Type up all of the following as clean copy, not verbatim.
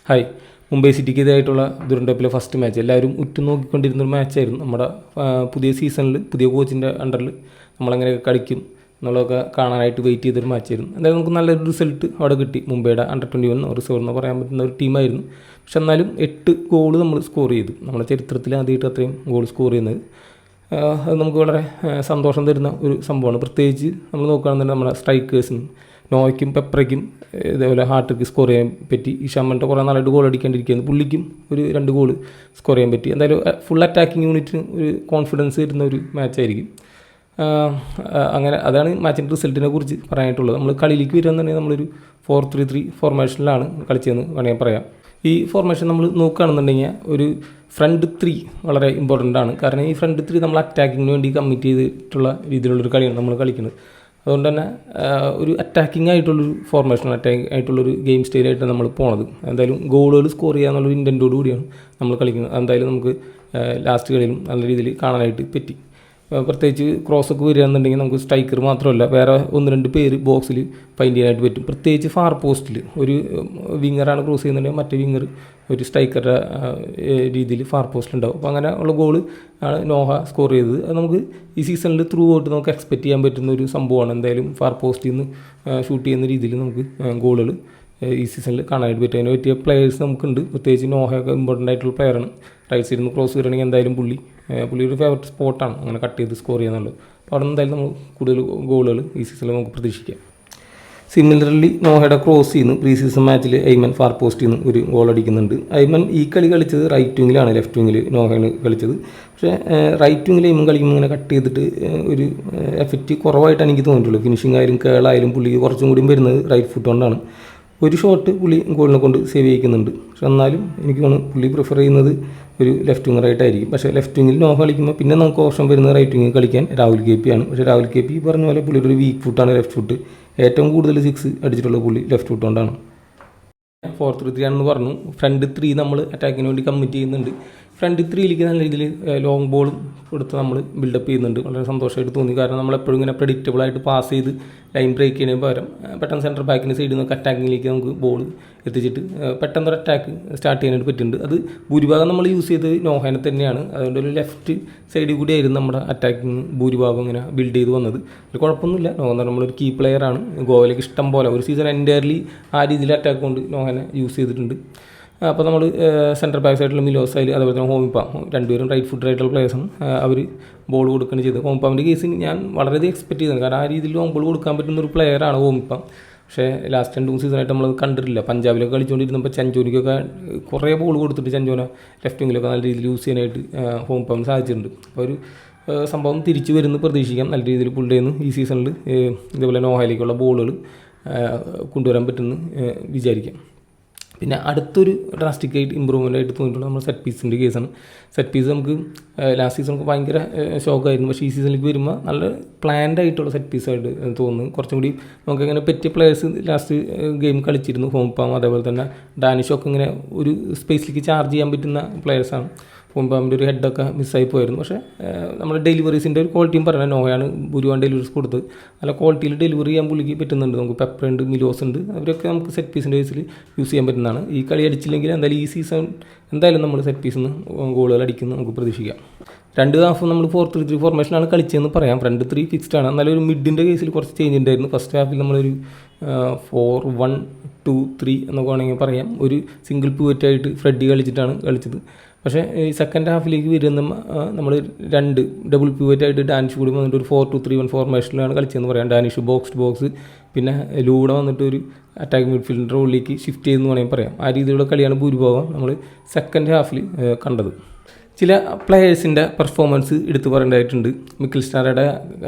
Hi. Mumbai സിറ്റിക്കെതിരായിട്ടുള്ള ദുരന്തപ്പിലെ first match എല്ലാവരും ഉറ്റുനോക്കിക്കൊണ്ടിരുന്നൊരു മാച്ചായിരുന്നു. നമ്മുടെ പുതിയ സീസണിൽ പുതിയ കോച്ചിൻ്റെ അണ്ടറിൽ നമ്മളെങ്ങനെയൊക്കെ കളിക്കും എന്നുള്ളതൊക്കെ കാണാനായിട്ട് വെയിറ്റ് ചെയ്തൊരു മാച്ചായിരുന്നു. എന്തായാലും നമുക്ക് നല്ലൊരു റിസൾട്ട് അവിടെ കിട്ടി. മുംബൈയുടെ അണ്ടർ-21 റിസർവ് എന്ന് പറയാൻ പറ്റുന്ന ഒരു ടീമായിരുന്നു. പക്ഷെ എന്നാലും 8 ഗോൾ നമ്മൾ സ്കോർ ചെയ്തു. നമ്മുടെ ചരിത്രത്തിൽ ആദ്യമായിട്ട് അത്രയും ഗോൾ സ്കോർ ചെയ്യുന്നത് അത് നമുക്ക് വളരെ സന്തോഷം തരുന്ന ഒരു സംഭവമാണ്. പ്രത്യേകിച്ച് നമ്മൾ നോക്കുകയാണെന്നുണ്ടെങ്കിൽ നമ്മുടെ സ്ട്രൈക്കേഴ്സിനും നോയ്ക്കും പെപ്രയ്ക്കും ഇതേപോലെ ഹാർട്ടിക്ക് സ്കോർ ചെയ്യാൻ പറ്റി. ഈ ഷമ്മൻ്റെ കുറേ നാളായിട്ട് ഗോൾ അടിക്കാണ്ടിരിക്കുകയാണ്. പുള്ളിക്കും ഒരു 2 ഗോൾ സ്കോർ ചെയ്യാൻ പറ്റി. എന്തായാലും ഫുൾ അറ്റാക്കിംഗ് യൂണിറ്റിന് ഒരു കോൺഫിഡൻസ് തരുന്ന ഒരു മാച്ചായിരിക്കും. അങ്ങനെ അതാണ് മാച്ചിൻ്റെ റിസൾട്ടിനെ കുറിച്ച് പറയാനായിട്ടുള്ളത്. നമ്മൾ കളിയിലേക്ക് വരികയെന്നുണ്ടെങ്കിൽ നമ്മളൊരു 4-3-3 ഫോർമേഷനിലാണ് കളിച്ചതെന്ന് വേണമെങ്കിൽ പറയാം. ഈ ഫോർമേഷൻ നമ്മൾ നോക്കുകയാണെന്നുണ്ടെങ്കിൽ ഒരു ഫ്രണ്ട് 3 വളരെ ഇമ്പോർട്ടൻ്റ് ആണ്. കാരണം ഈ ഫ്രണ്ട് 3 നമ്മൾ അറ്റാക്കിങ്ങിന് വേണ്ടി കമ്മിറ്റ് ചെയ്തിട്ടുള്ള രീതിയിലുള്ളൊരു കളിയാണ് നമ്മൾ കളിക്കുന്നത്. അതുകൊണ്ട് തന്നെ ഒരു അറ്റാക്കിംഗ് ആയിട്ടുള്ളൊരു ഫോർമേഷനാണ്, അറ്റാക്കിംഗ് ആയിട്ടുള്ളൊരു ഗെയിം സ്റ്റൈലായിട്ട് നമ്മൾ പോണത്. എന്തായാലും ഗോളുകൾ സ്കോർ ചെയ്യുക എന്നുള്ളൊരു ഇൻറ്റൻറ്റോട് കൂടിയാണ് നമ്മൾ കളിക്കുന്നത്. എന്തായാലും നമുക്ക് ലാസ്റ്റ് കളിയിലും നല്ല രീതിയിൽ കാണാനായിട്ട് പറ്റി. പ്രത്യേകിച്ച് ക്രോസൊക്കെ വരികയാണെന്നുണ്ടെങ്കിൽ നമുക്ക് സ്ട്രൈക്കർ മാത്രമല്ല വേറെ 1-2 പേര് ബോക്സിൽ ഫൈൻഡ് ചെയ്യാനായിട്ട് പറ്റും. പ്രത്യേകിച്ച് ഫാർ പോസ്റ്റിൽ ഒരു വിങ്ങറാണ് ക്രോസ് ചെയ്യുന്നുണ്ടെങ്കിൽ മറ്റേ വിങ്ങർ ഒരു സ്ട്രൈക്കറുടെ രീതിയിൽ ഫാർ പോസ്റ്റിലുണ്ടാവും. അപ്പോൾ അങ്ങനെ ഉള്ള ഗോൾ ആണ് നോഹ സ്കോർ ചെയ്തത്. അത് നമുക്ക് ഈ സീസണിൽ ത്രൂ ഔട്ട് നമുക്ക് എക്സ്പെക്റ്റ് ചെയ്യാൻ പറ്റുന്ന ഒരു സംഭവമാണ്. എന്തായാലും ഫാർ പോസ്റ്റിൽ നിന്ന് ഷൂട്ട് ചെയ്യുന്ന രീതിയിൽ നമുക്ക് ഗോളുകൾ ഈ സീസണിൽ കാണാനായിട്ട് പറ്റും. അതിന് പറ്റിയ പ്ലെയേഴ്സ് നമുക്കുണ്ട്. പ്രത്യേകിച്ച് നോഹയൊക്കെ ഇമ്പോർട്ടൻ്റ് ആയിട്ടുള്ള പ്ലെയറാണ്. റൈറ്റ് സൈഡിൽ നിന്ന് ക്രോസ് വരികയാണെങ്കിൽ എന്തായാലും പുള്ളി ഒരു ഫേവററ്റ് സ്പോട്ടാണ് അങ്ങനെ കട്ട് ചെയ്ത് സ്കോർ ചെയ്യാന്നുള്ളത്. അപ്പോൾ അവിടെ എന്തായാലും നമ്മൾ കൂടുതൽ ഗോളുകൾ ഈ സീസണിൽ നമുക്ക് പ്രതീക്ഷിക്കാം. സിമിലർലി നോഹയുടെ ക്രോസ് ചെയ്യുന്നു പ്രീ സീസൺ മാച്ചിൽ ഐമൻ ഫാർ പോസ്റ്റിൽ നിന്ന് ഒരു ഗോൾ അടിക്കുന്നുണ്ട്. ഐമൻ ഈ കളി കളിച്ചത് റൈറ്റ് വിങ്ങിലാണ്, ലെഫ്റ്റ് വിങ്ങിൽ നോഹയാണ് കളിച്ചത്. പക്ഷേ റൈറ്റ് വിങ്ങിൽ ഐമൻ കളിക്കുമ്പോൾ ഇങ്ങനെ കട്ട് ചെയ്തിട്ട് ഒരു എഫക്റ്റ് കുറവായിട്ടാണ് എനിക്ക് തോന്നിയിട്ടുള്ളൂ. ഫിനിഷിംഗ് ആയാലും കേളായാലും പുള്ളിക്ക് കുറച്ചും കൂടിയും വരുന്നത് റൈറ്റ് ഫുട്ട് കൊണ്ടാണ്. ഒരു ഷോട്ട് പുള്ളി ഗോളിനെ കൊണ്ട് സേവ് ചെയ്യിക്കുന്നുണ്ട്. പക്ഷെ എന്നാലും എനിക്ക് തോന്നുന്നു പുള്ളി പ്രിഫർ ചെയ്യുന്നത് ഒരു ലെഫ്റ്റ് വിങ്ങറായിട്ടായിരിക്കും. പക്ഷേ ലെഫ്റ്റ് വിങ്ങിൽ നോഹ കളിക്കുമ്പോൾ പിന്നെ നമുക്ക് ഓപ്ഷൻ വരുന്നത് റൈറ്റ് വിങ്ങിൽ കളിക്കാൻ രാഹുൽ KP ആണ്. പക്ഷേ രാഹുൽ KP പറഞ്ഞ പോലെ പുള്ളിയുടെ ഒരു വീക്ക് ഫുട്ടാണ് ലെഫ്റ്റ് ഫുട്ട്. ഏറ്റവും കൂടുതൽ 6 അടിച്ചിട്ടുള്ളത് പുള്ളി ലെഫ്റ്റ് ഫുട്ട് കൊണ്ടാണ്. 4-3-3 ആണെന്ന് പറഞ്ഞു. ഫ്രണ്ട് 3 നമ്മൾ അറ്റാക്കിന് വേണ്ടി കമ്മിറ്റ് ചെയ്യുന്നുണ്ട്. ഫ്രണ്ട് 3ലേക്ക് നല്ല രീതിയിൽ ലോങ് ബോളും കൊടുത്ത് നമ്മൾ ബിൽഡപ്പ് ചെയ്യുന്നുണ്ട്. വളരെ സന്തോഷമായിട്ട് തോന്നി. കാരണം നമ്മളെപ്പോഴും ഇങ്ങനെ പ്രഡിക്റ്റബിളായിട്ട് പാസ് ചെയ്ത് ലൈൻ ബ്രേക്ക് ചെയ്യുന്നതിന് പകരം പെട്ടെന്ന് സെൻറ്റർ ബാക്കിൻ്റെ സൈഡിൽ നിന്നൊക്കെ അറ്റാക്കിങ്ങിലേക്ക് നമുക്ക് ബോൾ എത്തിച്ചിട്ട് പെട്ടെന്നൊരു അറ്റാക്ക് സ്റ്റാർട്ട് ചെയ്യാനായിട്ട് പറ്റുന്നുണ്ട്. അത് ഭൂരിഭാഗം നമ്മൾ യൂസ് ചെയ്തത് നോഹനെ തന്നെയാണ്. അതുകൊണ്ട് ഒരു ലെഫ്റ്റ് സൈഡിൽ കൂടിയായിരുന്നു നമ്മുടെ അറ്റാക്കിങ് ഭൂരിഭാഗം ഇങ്ങനെ ബിൽഡ് ചെയ്ത് വന്നത്. ഒരു കുഴപ്പമൊന്നുമില്ല. നോഹ നമ്മളൊരു കീ പ്ലെയറാണ്. ഗോവയിലേക്ക് ഇഷ്ടം പോലെ ഒരു സീസൺ എൻറ്റയർലി ആ രീതിയിൽ അറ്റാക്ക് കൊണ്ട് നോഹനെ യൂസ് ചെയ്തിട്ടുണ്ട്. അപ്പോൾ നമ്മൾ സെൻറ്റർ ബാക്ക് സൈഡിലുള്ള മിലോസ് ആയാലും അതുപോലെ തന്നെ ഹോമിപ്പാം രണ്ടുപേരും റൈറ്റ് ഫുട്ട് ആയിട്ടുള്ള പ്ലേയേഴ്സാണ്. അവർ ബോൾ കൊടുക്കുകയാണ് ചെയ്തത്. ഹോമിപ്പാമിൻ്റെ കേസിൽ ഞാൻ വളരെയധികം എക്സ്പെക്ട് ചെയ്തത്. കാരണം ആ രീതിയിൽ ലോങ് ബോൾ കൊടുക്കാൻ പറ്റുന്ന ഒരു പ്ലെയറാണ് ഹോമിപ്പാം. പക്ഷേ ലാസ്റ്റ് 2 സീസണായിട്ട് നമ്മൾ കണ്ടിട്ടില്ല. പഞ്ചാബിലൊക്കെ കളിച്ചുകൊണ്ടിരുന്നപ്പോൾ ചഞ്ചോനിക്കൊക്കെ കുറേ ബോൾ കൊടുത്തിട്ട് ചഞ്ചോന ലെഫ്റ്റ് വിങ്ങിലൊക്കെ നല്ല രീതിയിൽ യൂസ് ചെയ്യാനായിട്ട് ഹോമിപ്പാമിന് സാധിച്ചിട്ടുണ്ട്. അപ്പോൾ ഒരു സംഭവം തിരിച്ചു വരുന്നു പ്രതീക്ഷിക്കാം. നല്ല രീതിയിൽ പുള്ളി ചെയ്യുന്നു ഈ സീസണിൽ ഇതേപോലെ നോഹയിലേക്കുള്ള ബോളുകൾ കൊണ്ടുവരാൻ പറ്റുമെന്ന് വിചാരിക്കാം. പിന്നെ അടുത്തൊരു ഡ്രാസ്റ്റിക് ആയിട്ട് ഇമ്പ്രൂവ്മെൻ്റ് ആയിട്ട് തോന്നിയിട്ടുള്ളത് നമ്മുടെ സെറ്റ് പീസിൻ്റെ കേസാണ്. സെറ്റ് പീസ് നമുക്ക് ലാസ്റ്റ് സീസൺ നമുക്ക് ഭയങ്കര ഷോക്കായിരുന്നു. പക്ഷേ ഈ സീസണിലേക്ക് വരുമ്പോൾ നല്ല പ്ലാൻഡ് ആയിട്ടുള്ള സെറ്റ് പീസായിട്ട് തോന്നുന്നു. കുറച്ചും കൂടി നമുക്കങ്ങനെ പറ്റിയ പ്ലെയേഴ്സ് ലാസ്റ്റ് ഗെയിം കളിച്ചിരുന്നു. ഹോംപാം അതേപോലെ തന്നെ ഡാനിഷൊക്കെ ഇങ്ങനെ ഒരു സ്പേസിലേക്ക് ചാർജ് ചെയ്യാൻ പറ്റുന്ന പ്ലെയേഴ്സാണ്. ഹോംപാമിൻ്റെ ഒരു ഹെഡൊക്കെ മിസ്സായി പോയിരുന്നു. പക്ഷേ നമ്മുടെ ഡെലിവറീസിൻ്റെ ഒരു ക്വാളിറ്റിയും പറഞ്ഞാൽ നോയാണ് ഭൂരിഭാഗം ഡെലിവറീസ് കൊടുത്തത്. നല്ല ക്വാളിറ്റിയിൽ ഡെലിവറി ചെയ്യാൻ പുള്ളിക്ക് പറ്റുന്നുണ്ട്. നമുക്ക് പെപ്പർ ഉണ്ട്, മിലോസ് ഉണ്ട്, അവരൊക്കെ നമുക്ക് സെറ്റ് പീസിൻ്റെ കേസിൽ യൂസ് ചെയ്യാൻ പറ്റുന്നതാണ്. ഈ കളി അടിച്ചില്ലെങ്കിൽ എന്തായാലും ഈ സീസൺ എന്തായാലും നമ്മൾ സെറ്റ് പീസിൽ നിന്ന് ഗോളുകൾ അടിക്കുന്നത് നമുക്ക് പ്രതീക്ഷിക്കാം. 2 ഹാഫും നമ്മൾ 4-3-3 ഫോർമേഷനാണ് കളിച്ചതെന്ന് പറയാം. ഫ്രണ്ട് 3 ഫിക്സ്ഡ് ആണ്. എന്നാലും ഒരു മിഡിൻ്റെ കേസിൽ കുറച്ച് ചേഞ്ച് ഉണ്ടായിരുന്നു. ഫസ്റ്റ് ഹാഫിൽ നമ്മളൊരു 4-1-2-3 എന്നൊക്കെ വേണമെങ്കിൽ പറയാം. ഒരു സിംഗിൾ പിവറ്റായിട്ട് ഫ്രെഡി കളിച്ചിട്ടാണ് കളിച്ചത്. പക്ഷേ ഈ സെക്കൻഡ് ഹാഫിലേക്ക് വരുന്ന നമ്മൾ 2 ഡബിൾ പിവറ്റായിട്ട് ഡാനിഷ് കൂടി വന്നിട്ട് ഒരു 4-2-3-1 ഫോർമേഷനിലാണ് കളിച്ചതെന്ന് പറയാം. ഡാനിഷ് ബോക്സ് ടു ബോക്സ് പിന്നെ ലൂടെ വന്നിട്ട് ഒരു അറ്റാക്ക് മിഡ്ഫീൽഡിൻ്റെ റോളിലേക്ക് ഷിഫ്റ്റ് ചെയ്തെന്ന് വേണമെങ്കിൽ പറയാം. ആ രീതിയിലുള്ള കളിയാണ് ഭൂരിഭാഗം നമ്മൾ സെക്കൻഡ് ഹാഫിൽ കണ്ടത്. ചില പ്ലെയേഴ്സിൻ്റെ പെർഫോമൻസ് എടുത്തു പറയേണ്ടതായിട്ടുണ്ട്. മിക്കിൽ സ്റ്റാറയുടെ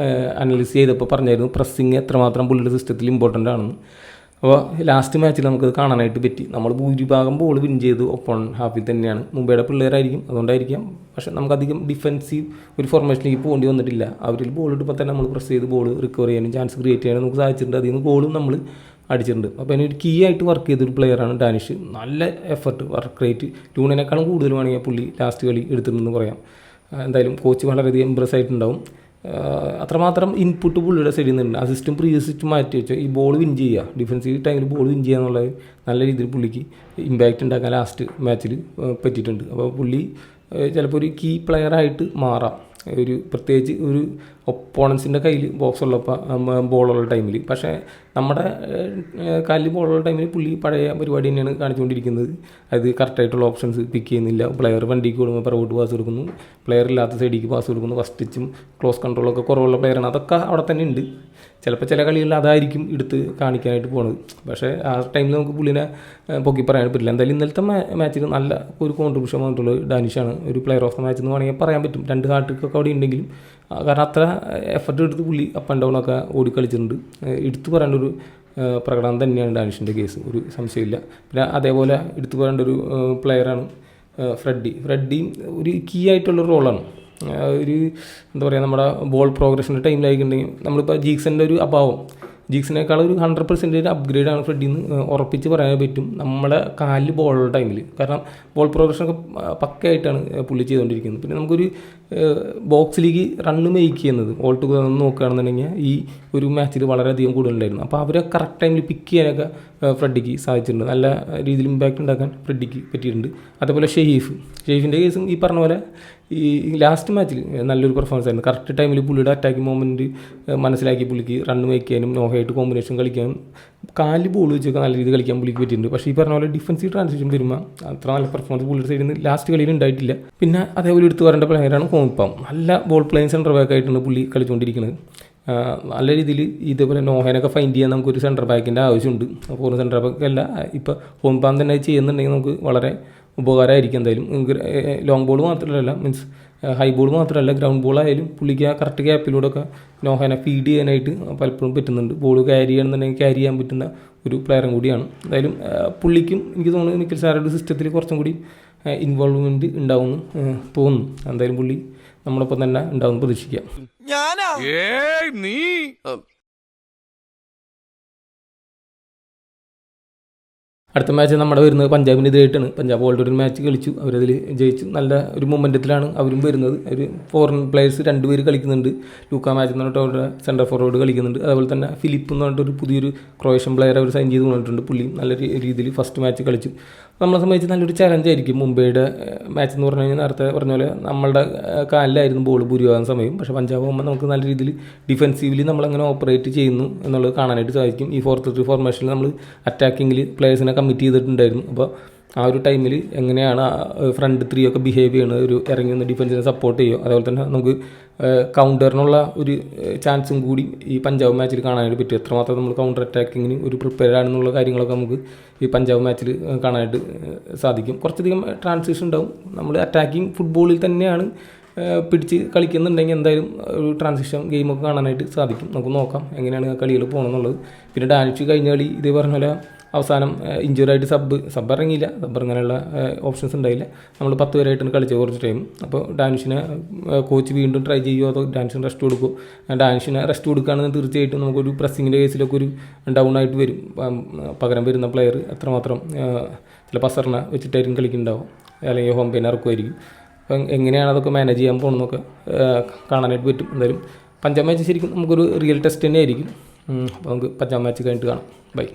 അനലൈസ് ചെയ്തപ്പോൾ പറഞ്ഞായിരുന്നു പ്രസ്സിങ് എത്രമാത്രം പുള്ളിയുടെ സിസ്റ്റത്തിൽ ഇമ്പോർട്ടൻ്റ് ആണെന്ന്. അപ്പോൾ ലാസ്റ്റ് മാച്ചിൽ നമുക്കത് കാണാനായിട്ട് പറ്റി. നമ്മൾ ഭൂരിഭാഗം ബോൾ വിൻ ചെയ്ത് ഒപ്പോൺ ഹാഫിൽ തന്നെയാണ്. മുംബൈയുടെ പിള്ളേരായിരിക്കും, അതുകൊണ്ടായിരിക്കാം. പക്ഷേ നമുക്കധികം ഡിഫെൻസീവ് ഒരു ഫോർമേഷനിലേക്ക് പോകേണ്ടി വന്നിട്ടില്ല. അവരിൽ ബോൾ ഇടുമ്പോൾ തന്നെ നമ്മൾ പ്രസ് ചെയ്ത് ബോൾ റിക്കവർ ചെയ്യാനും ചാൻസ് ക്രിയേറ്റ് ചെയ്യാനും നമുക്ക് സാധിച്ചിട്ടുണ്ട്. അതിൽ നിന്ന് ഗോളും നമ്മൾ അടിച്ചിട്ടുണ്ട്. അപ്പോൾ അതിനൊരു കീ ആയിട്ട് വർക്ക് ചെയ്തൊരു പ്ലെയറാണ് ഡാനിഷ്. നല്ല എഫർട്ട് വർക്ക് റേറ്റ് ലൂണിനേക്കാളും കൂടുതൽ വേണമെങ്കിൽ പുള്ളി ലാസ്റ്റ് കളി എടുത്തിട്ടുണ്ടെന്ന് പറയാം. എന്തായാലും കോച്ച് വളരെയധികം ഇമ്പ്രസ് ആയിട്ടുണ്ടാവും. അത്രമാത്രം ഇൻപുട്ട് പുള്ളിയുടെ സൈഡിൽ നിന്നുണ്ട്. അസിസ്റ്റും പ്രീ അസിസ്റ്റും മാറ്റി വെച്ചോ ഈ ബോൾ വിൻ ചെയ്യുക, ഡിഫൻസീവ് ടൈമിൽ ബോൾ വിൻ ചെയ്യുക എന്നുള്ളത് നല്ല രീതിയിൽ പുള്ളിക്ക് ഇമ്പാക്റ്റ് ഉണ്ടാക്കാൻ ലാസ്റ്റ് മാച്ചിൽ പറ്റിയിട്ടുണ്ട്. അപ്പോൾ പുള്ളി ചിലപ്പോൾ ഒരു കീ പ്ലെയറായിട്ട് മാറാം, ഒരു പ്രത്യേകിച്ച് ഒരു ഒപ്പോണൻസിൻ്റെ കയ്യിൽ ബോക്സ് ഉള്ളപ്പോൾ ബോളുള്ള ടൈമിൽ. പക്ഷേ നമ്മുടെ കാലിൽ ബോളുള്ള ടൈമിൽ പുള്ളി പഴയ പരിപാടി തന്നെയാണ് കാണിച്ചുകൊണ്ടിരിക്കുന്നത്. അത് കറക്റ്റായിട്ടുള്ള ഓപ്ഷൻസ് പിക്ക് ചെയ്യുന്നില്ല. പ്ലെയർ വണ്ടിക്ക് കൊടുക്കുമ്പോൾ പുറകോട്ട് പാസ് കൊടുക്കുന്നു, പ്ലെയർ ഇല്ലാത്ത സൈഡിലേക്ക് പാസ് കൊടുക്കുന്നു, ഫസ്റ്റ് ടച്ചും ക്ലോസ് കൺട്രോളൊക്കെ കുറവുള്ള പ്ലെയറാണ്. അതൊക്കെ അവിടെ തന്നെ ഉണ്ട്. ചിലപ്പോൾ ചില കളികളിൽ അതായിരിക്കും എടുത്ത് കാണിക്കാനായിട്ട് പോകുന്നത്. പക്ഷേ ആ ടൈമിൽ നമുക്ക് പുള്ളിനെ പൊക്കി പറയാൻ പറ്റില്ല. എന്തായാലും ഇന്നലത്തെ മാച്ചിൽ നല്ല ഒരു കോൺട്രിബ്യൂഷൻ വന്നിട്ടുള്ളത് ഡാനിഷാണ്. ഒരു പ്ലെയർ ഓഫ് ദ മാച്ച് എന്ന് വേണമെങ്കിൽ പറയാൻ പറ്റും. 2 ഹാർട്രിക്കൊക്കെ അവിടെ ഉണ്ടെങ്കിലും കാരണം അത്ര എഫർട്ട് എടുത്ത് പുള്ളി അപ്പ് ആൻഡ് ഡൗൺ ഒക്കെ ഓടിക്കളിച്ചിട്ടുണ്ട്. എടുത്തു പറയേണ്ട ഒരു പ്രകടനം തന്നെയാണ് ഡാനിഷിൻ്റെ കേസ്, ഒരു സംശയമില്ല. പിന്നെ അതേപോലെ എടുത്തു പറയേണ്ട ഒരു പ്ലെയറാണ് ഫ്രെഡിയും ഒരു കീ ആയിട്ടുള്ളൊരു റോളാണ്. ഒരു എന്താ പറയുക, നമ്മുടെ ബോൾ പ്രോഗ്രഷൻ്റെ ടൈമിലായിട്ടുണ്ടെങ്കിൽ നമ്മളിപ്പോൾ ജീക്സൻ്റെ ഒരു അഭാവം, ജീക്സിനേക്കാൾ ഒരു 100% അപ്ഗ്രേഡാണ് ഫ്രെഡിന്ന് ഉറപ്പിച്ച് പറയാൻ പറ്റും നമ്മുടെ കാലിൽ ബോളുള്ള ടൈമിൽ. കാരണം ബോൾ പ്രോഗ്രഷനൊക്കെ പക്കയായിട്ടാണ് പുള്ളി ചെയ്തുകൊണ്ടിരിക്കുന്നത്. പിന്നെ നമുക്കൊരു ബോക്സിലേക്ക് റണ്ണ് മേക്ക് ചെയ്യുന്നത് ഓൾ ടുഗദർ നോക്കുകയാണെന്നുണ്ടെങ്കിൽ ഈ ഒരു മാച്ചിൽ വളരെയധികം കൂടുതലുണ്ടായിരുന്നു. അപ്പോൾ അവരെ കറക്റ്റ് ടൈമിൽ പിക്ക് ചെയ്യാനൊക്കെ ഫ്രെഡിക്ക് സാധിച്ചിട്ടുണ്ട്. നല്ല രീതിയിൽ ഇമ്പാക്റ്റ് ഉണ്ടാക്കാൻ ഫ്രെഡിക്ക് പറ്റിയിട്ടുണ്ട്. അതേപോലെ ഷെയ്ഫിൻ്റെ കേസും ഈ പറഞ്ഞ പോലെ ഈ ലാസ്റ്റ് മാച്ചിൽ നല്ലൊരു പെർഫോമൻസ് ആയിരുന്നു. കറക്റ്റ് ടൈമിൽ പുള്ളിയുടെ അറ്റാക്കിംഗ് മൊമെൻറ്റ് മനസ്സിലാക്കി പുള്ളിക്ക് റണ്ണ് മേക്ക് ചെയ്യാനും നോഹയായിട്ട് കോമ്പിനേഷൻ കളിക്കാനും കാല് ബോൾ വെച്ചൊക്കെ നല്ല രീതിയിൽ കളിക്കാൻ പുള്ളിക്ക് പറ്റിയിട്ടുണ്ട്. പക്ഷേ ഈ പറഞ്ഞ പോലെ ഡിഫൻസീവ് ട്രാൻസിഷൻ വരുമ്പോൾ അത്ര നല്ല പെർഫോമൻസ് പുള്ളിയുടെ സൈഡിൽ നിന്ന് ലാസ്റ്റ് കളിയിൽ ഉണ്ടായിട്ടില്ല. പിന്നെ അതേപോലെ എടുത്ത് പറയേണ്ട പ്ലെയറാണ് കോമിപ്പം. നല്ല ബോൾ പ്ലേയിങ് സെൻറ്റർ ബാക്ക് ആയിട്ടാണ് പുള്ളി കളിച്ചുകൊണ്ടിരിക്കുന്നത്. നല്ല രീതിയിൽ ഇതേപോലെ നോഹേനൊക്കെ ഫൈൻഡ് ചെയ്യാൻ നമുക്കൊരു സെൻറ്റർ ബാക്കിൻ്റെ ആവശ്യമുണ്ട്. അപ്പോൾ ഒരു സെൻറ്റർ ബാക്ക് അല്ല, ഇപ്പോൾ കോമിപ്പം തന്നെ ചെയ്യുന്നുണ്ടെങ്കിൽ നമുക്ക് വളരെ ഉപകാരമായിരിക്കും. എന്തായാലും ലോങ് ബോൾ മാത്രമല്ല, മീൻസ് ഹൈ ബോൾ മാത്രമല്ല, ഗ്രൗണ്ട് ബോളായാലും പുള്ളിക്ക് ആ കറക്റ്റ് ഗ്യാപ്പിലൂടെ ഒക്കെ നോഹേനെ ഫീഡ് ചെയ്യാനായിട്ട് പലപ്പോഴും പറ്റുന്നുണ്ട്. ബോൾ ക്യാരി ചെയ്യണമെന്നുണ്ടെങ്കിൽ ക്യാരി ചെയ്യാൻ പറ്റുന്ന ഒരു പ്ലെയറും കൂടിയാണ്. എന്തായാലും പുള്ളിക്കും എനിക്ക് തോന്നുന്നു നിഖിൽ സാറുടെ സിസ്റ്റത്തിൽ കുറച്ചും കൂടി ഇൻവോൾവ്മെൻറ്റ് ഉണ്ടാവുമെന്ന് തോന്നുന്നു. എന്തായാലും പുള്ളി നമ്മളൊപ്പം തന്നെ ഉണ്ടാവുമെന്ന് പ്രതീക്ഷിക്കാം. അടുത്ത മാച്ച് നമ്മുടെ വരുന്നത് പഞ്ചാബിനെതിരായിട്ടാണ്. പഞ്ചാബ് ഓൾറെഡി ഒരു മാച്ച് കളിച്ചു, അവരതിൽ ജയിച്ചു. നല്ല ഒരു മൊമെൻറ്റത്തിലാണ് അവരും വരുന്നത്. ഒരു ഫോറിൻ പ്ലേയേഴ്സ് 2 പേര് കളിക്കുന്നുണ്ട്. ലൂക്ക മാച്ച് എന്ന് പറഞ്ഞിട്ട് അവരുടെ സെൻറ്റർ ഫോർവേഡ് കളിക്കുന്നുണ്ട്. അതുപോലെ തന്നെ ഫിലിപ്പ് എന്ന് പറഞ്ഞിട്ടൊരു പുതിയൊരു ക്രൊയേഷ്യൻ പ്ലെയർ അവർ സൈൻ ചെയ്ത് കൊണ്ടിട്ടുണ്ട്. പുള്ളിയും നല്ല രീതിയിൽ ഫസ്റ്റ് മാച്ച് കളിച്ചു. നമ്മളെ സംബന്ധിച്ച് നല്ലൊരു ചലഞ്ചായിരിക്കും. മുംബൈയുടെ മാച്ച് എന്ന് പറഞ്ഞു കഴിഞ്ഞാൽ നേരത്തെ പറഞ്ഞ പോലെ നമ്മളുടെ കാലിലായിരുന്നു ബോൾ ഭൂരിഭാഗം സമയം. പക്ഷേ പഞ്ചാബ് ആകുമ്പോൾ നമുക്ക് നല്ല രീതിയിൽ ഡിഫെൻസീവ്ലി നമ്മളെങ്ങനെ ഓപ്പറേറ്റ് ചെയ്യുന്നു എന്നുള്ളത് കാണാനായിട്ട് സാധിക്കും. ഈ 4-3 ഫോർമേഷനിൽ നമ്മൾ അറ്റാക്കിങ്ങിൽ പ്ലേയേഴ്സിനെ കമ്മിറ്റ് ചെയ്തിട്ടുണ്ടായിരുന്നു. അപ്പോൾ ആ ഒരു ടൈമിൽ എങ്ങനെയാണ് ഫ്രണ്ട് 3 ഒക്കെ ബിഹേവ് ചെയ്യുന്നത്, ഒരു ഇറങ്ങി ഒന്ന് ഡിഫൻസിനെ സപ്പോർട്ട് ചെയ്യുമോ, അതേപോലെ തന്നെ നമുക്ക് കൗണ്ടറിനുള്ള ഒരു ചാൻസും കൂടി ഈ പഞ്ചാബ് മാച്ചിൽ കാണാനായിട്ട് പറ്റും. എത്രമാത്രം നമ്മൾ കൗണ്ടർ അറ്റാക്കിങ്ങിന് ഒരു പ്രിപ്പയർഡ് ആണെന്നുള്ള കാര്യങ്ങളൊക്കെ നമുക്ക് ഈ പഞ്ചാബ് മാച്ചിൽ കാണാനായിട്ട് സാധിക്കും. കുറച്ചധികം ട്രാൻസിഷൻ ഉണ്ടാവും. നമ്മൾ അറ്റാക്കിങ് ഫുട്ബോളിൽ തന്നെയാണ് പിടിച്ച് കളിക്കുന്നുണ്ടെങ്കിൽ എന്തായാലും ഒരു ട്രാൻസിഷൻ ഗെയിമൊക്കെ കാണാനായിട്ട് സാധിക്കും. നമുക്ക് നോക്കാം എങ്ങനെയാണ് ആ കളികൾ പോകണമെന്നുള്ളത്. പിന്നെ ഡാനിഷ് കഴിഞ്ഞ കളി ഇതേ പറഞ്ഞ പോലെ അവസാനം ഇഞ്ചുറായിട്ട് സബ് ഇറങ്ങിയില്ല. സബ് ഇറങ്ങാനുള്ള ഓപ്ഷൻസ് ഉണ്ടായില്ല. നമ്മൾ 10 പേരായിട്ടാണ് കളിച്ചത് കുറച്ച് ടൈം. അപ്പോൾ ഡാനിഷിനെ കോച്ച് വീണ്ടും ട്രൈ ചെയ്യുമോ അതോ ഡാനിഷിന് റെസ്റ്റ് കൊടുക്കുമോ? ഡാനിഷിനെ റെസ്റ്റ് കൊടുക്കുകയാണെങ്കിൽ തീർച്ചയായിട്ടും നമുക്കൊരു പ്രസ്സിങ്ങിൻ്റെ കേസിലൊക്കെ ഒരു ഡൗൺ ആയിട്ട് വരും. പകരം വരുന്ന പ്ലെയർ എത്രമാത്രം ചില പസറിനെ വെച്ചിട്ടായിരിക്കും കളിക്കുന്നുണ്ടാവും, അല്ലെങ്കിൽ ഹോം പെയിനെ ഇറക്കുമായിരിക്കും. അപ്പം എങ്ങനെയാണ് അതൊക്കെ മാനേജ് ചെയ്യാൻ പോകണമെന്നൊക്കെ കാണാനായിട്ട് പറ്റും. എന്തായാലും പഞ്ചാബ് മാച്ച് ശരിക്കും നമുക്കൊരു റിയൽ ടെസ്റ്റ് തന്നെ ആയിരിക്കും. അപ്പോൾ നമുക്ക് പഞ്ചാബ് മാച്ച് കഴിഞ്ഞിട്ട് കാണാം. ബൈ.